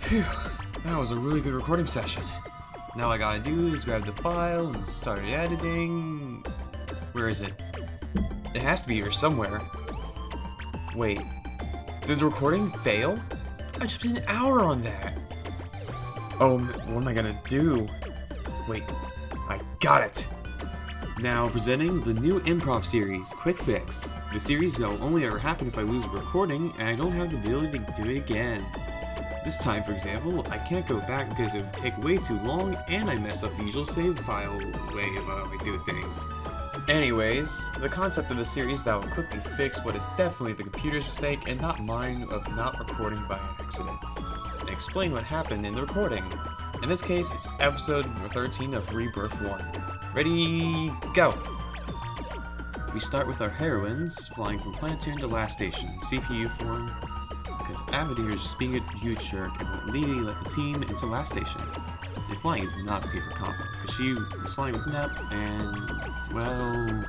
Phew, that was a really good recording session. Now all I gotta do is grab the file and start editing. Where is it? It has to be here somewhere. Wait, did the recording fail? I just spent an hour on that. Oh, what am I gonna do? Wait, I got it! Now presenting the new improv series, Quick Fix. The series that will only ever happen if I lose a recording and I don't have the ability to do it again. This time, for example, I can't go back because it would take way too long and I mess up the usual save file way of I do things. Anyways, the concept of the series that will quickly fix what is definitely the computer's mistake and not mine of not recording by accident, and explain what happened in the recording. In this case, it's episode 13 of Rebirth 1. Ready, go! We start with our heroines flying from Planetarium to Last Station, CPU form, because Avadir is just being a huge jerk and won't legally let the team into Last Station. And flying is not a favorite combo, because she was flying with Nep, and, well,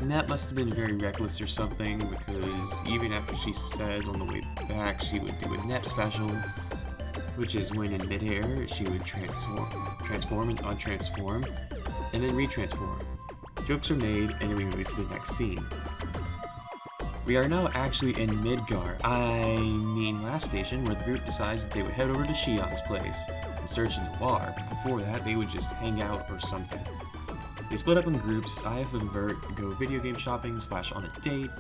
Nep must have been very reckless or something, because even after she said on the way back she would do a Nep special, which is when in midair she would transform and untransform, and then retransform. Jokes are made, and then we move to the next scene. We are now actually in Midgar, Last Station, where the group decides that they would head over to Shion's place and search Noir, but before that they would just hang out or something. They split up in groups. IF and Vert go video game shopping / on a date,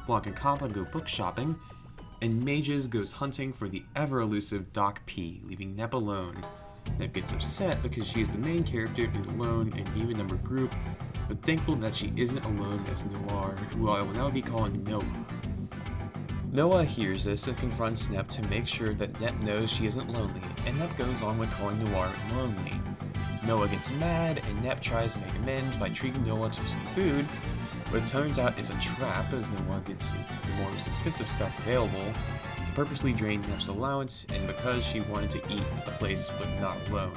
Blanc and Compa go book shopping, and Mages goes hunting for the ever-elusive Doc P, leaving Nep alone. Nep gets upset because she is the main character and alone in an even-number group, but thankful that she isn't alone as Noir, who I will now be calling Noah. Noah hears this and confronts Nep to make sure that Nep knows she isn't lonely, and Nep goes on with calling Noir lonely. Noah gets mad, and Nep tries to make amends by treating Noah to some food, but it turns out it's a trap as Noah gets the most expensive stuff available to purposely drain Nep's allowance, and because she wanted to eat at the place but not alone,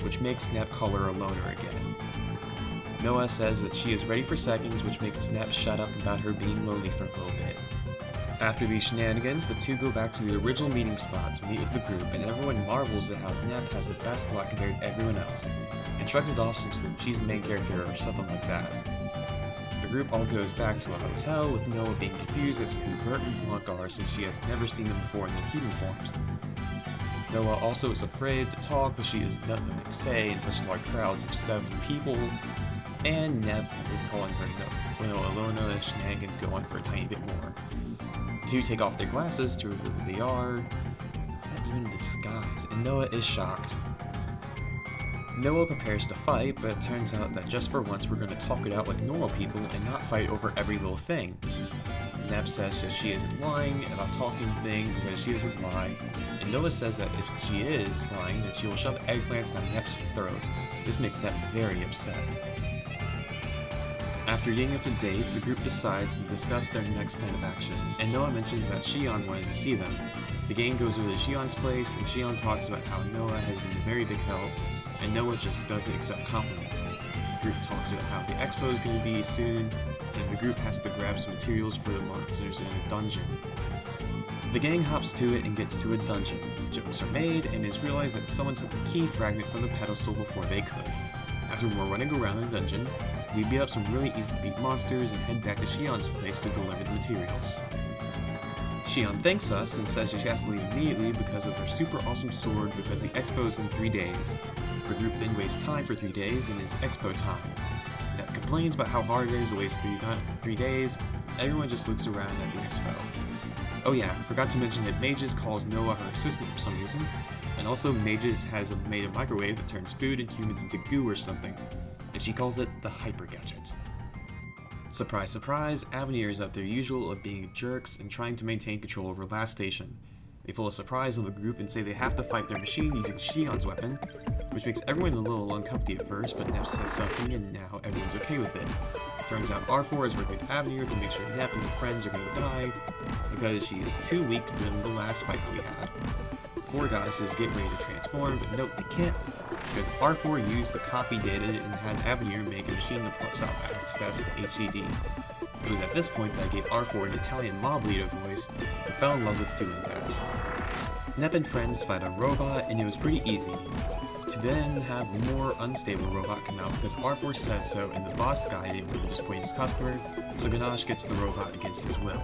which makes Nep call her a loner again. Noah says that she is ready for seconds, which makes Nep shut up about her being lonely for a little bit. After these shenanigans, the two go back to the original meeting spot to meet with the group, and everyone marvels at how Nep has the best luck compared to everyone else, and shrugs it off since she's the main character or something like that. The group all goes back to a hotel, with Noah being confused as to who Bert and Blanc are since she has never seen them before in their human forms. Noah also is afraid to talk, but she has nothing to say in such large crowds of 7 people, and Nep is calling her Noah Lona, and shenanigans go on for a tiny bit more. The two take off their glasses to reveal who they are. Is that even a disguise? And Noah is shocked. Noah prepares to fight, but it turns out that just for once we're going to talk it out like normal people and not fight over every little thing. Nep says that she isn't lying about talking things because she doesn't lie, and Noah says that if she is lying, then she will shove eggplants down Nep's throat. This makes Nep very upset. After getting up to date, the group decides to discuss their next plan of action, and Noah mentions that Shion wanted to see them. The gang goes over to Shion's place, and Shion talks about how Noah has been a very big help, and Noah just doesn't accept compliments. The group talks about how the expo is going to be soon, and the group has to grab some materials for the monsters in a dungeon. The gang hops to it and gets to a dungeon. Jokes are made, and it is realized that someone took the key fragment from the pedestal before they could. After more running around the dungeon, we beat up some really easy to beat monsters and head back to Shion's place to deliver the materials. Shion thanks us and says she has to leave immediately because of her super awesome sword because the expo is in 3 days. The group then wastes time for 3 days and it's expo time. Nep complains about how hard it is to waste 3 days. Everyone just looks around at the expo. Oh yeah, forgot to mention that Mages calls Noah her assistant for some reason, and also Mages has made a microwave that turns food and humans into goo or something, and she calls it the Hyper Gadget. Surprise, surprise, Avenir is up their usual of being jerks and trying to maintain control over Last Station. They pull a surprise on the group and say they have to fight their machine using Shion's weapon, which makes everyone a little uncomfy at first, but Nep says something and now everyone's okay with it. Turns out R4 is working with Avenir to make sure Nep and her friends are going to die, because she is too weak to win the last fight we had. 4 guys says get ready to transform, but nope, they can't, because R4 used the copy data and had Avenir make a machine that puts out access to HCD. It was at this point that I gave R4 an Italian mob leader voice and fell in love with doing that. Nep and friends fight a robot, and it was pretty easy. To then have a more unstable robot come out because R4 said so, and the boss guy didn't want to disappoint his customer, so Ganache gets the robot against his will.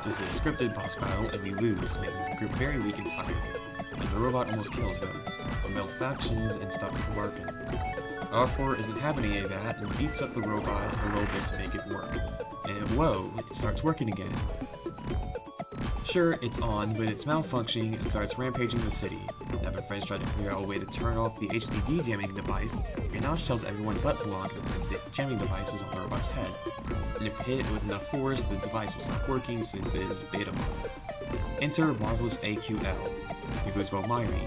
This is a scripted boss battle, and we lose, making the group very weak and tired. And the robot almost kills them, but malfunctions and stops working. R4 isn't having any of that and beats up the robot a little bit to make it work. And whoa, it starts working again. Sure, it's on, but it's malfunctioning and starts rampaging the city. Nep and friends try to figure out a way to turn off the HDD jamming device. Ganache tells everyone but Blanc that the jamming device is on the robot's head. And if hit it with enough force, the device will stop working since it is beta mode. Enter Marvelous AQL. It goes well Myri.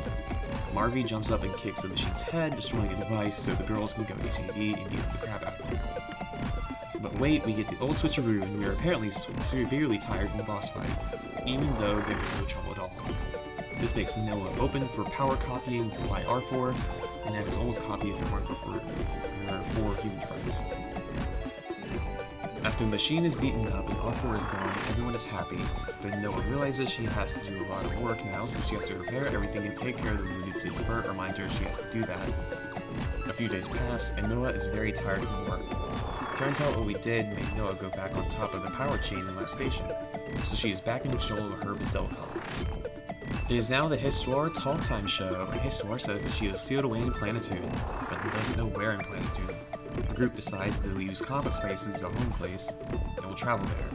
Marvy jumps up and kicks the machine's head, destroying the device so the girls can go HDD and beat up the crap out of it. But wait, we get the old switcheroo and we are apparently severely tired from the boss fight, even though there was no trouble at all. This makes Noah open for power copying by R4, and that is almost copied if it weren't for her 4 human friends. After the machine is beaten up and R4 is gone, everyone is happy, but Noah realizes she has to do a lot of work now, so she has to repair everything and take care of the wounded to her, remind her she has to do that. A few days pass, and Noah is very tired from work. Turns out what we did made Noah go back on top of the power chain in that station, so she is back in control of her Basilicon. It is now the Histoire Talk Time show, and Histoire says that she is sealed away in Planetoon, but doesn't know where in Planetoon. The group decides they'll use Compa Space as their home place, and will travel there.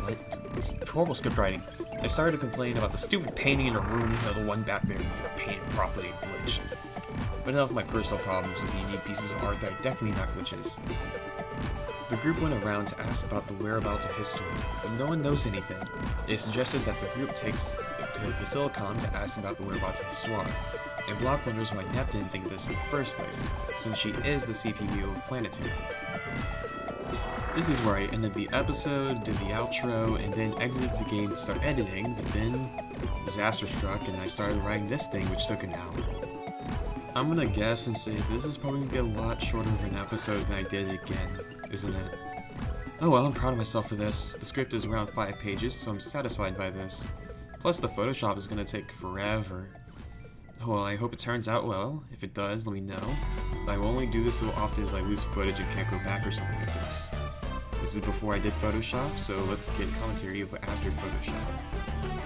What? It's horrible script writing. I started to complain about the stupid painting in the room, the one back there didn't paint properly and glitched. But enough of my personal problems with the unique pieces of art that are definitely not glitches. The group went around to ask about the whereabouts of Histoire, but no one knows anything. It is suggested that the group takes to the Silicon to ask about the whereabouts of Histoire, and Block wonders why Nep didn't think of this in the first place, since she is the CPU of Planetoon. This is where I ended the episode, did the outro, and then exited the game to start editing, but then disaster struck and I started writing this thing, which took an hour. I'm gonna guess and say this is probably gonna be a lot shorter of an episode than I did it again, isn't it? Oh well, I'm proud of myself for this. The script is around 5 pages, so I'm satisfied by this. Plus the Photoshop is gonna take forever. Well, I hope it turns out well. If it does, let me know. But I will only do this so often as I lose footage and can't go back or something like this. This is before I did Photoshop, so let's get commentary of after Photoshop.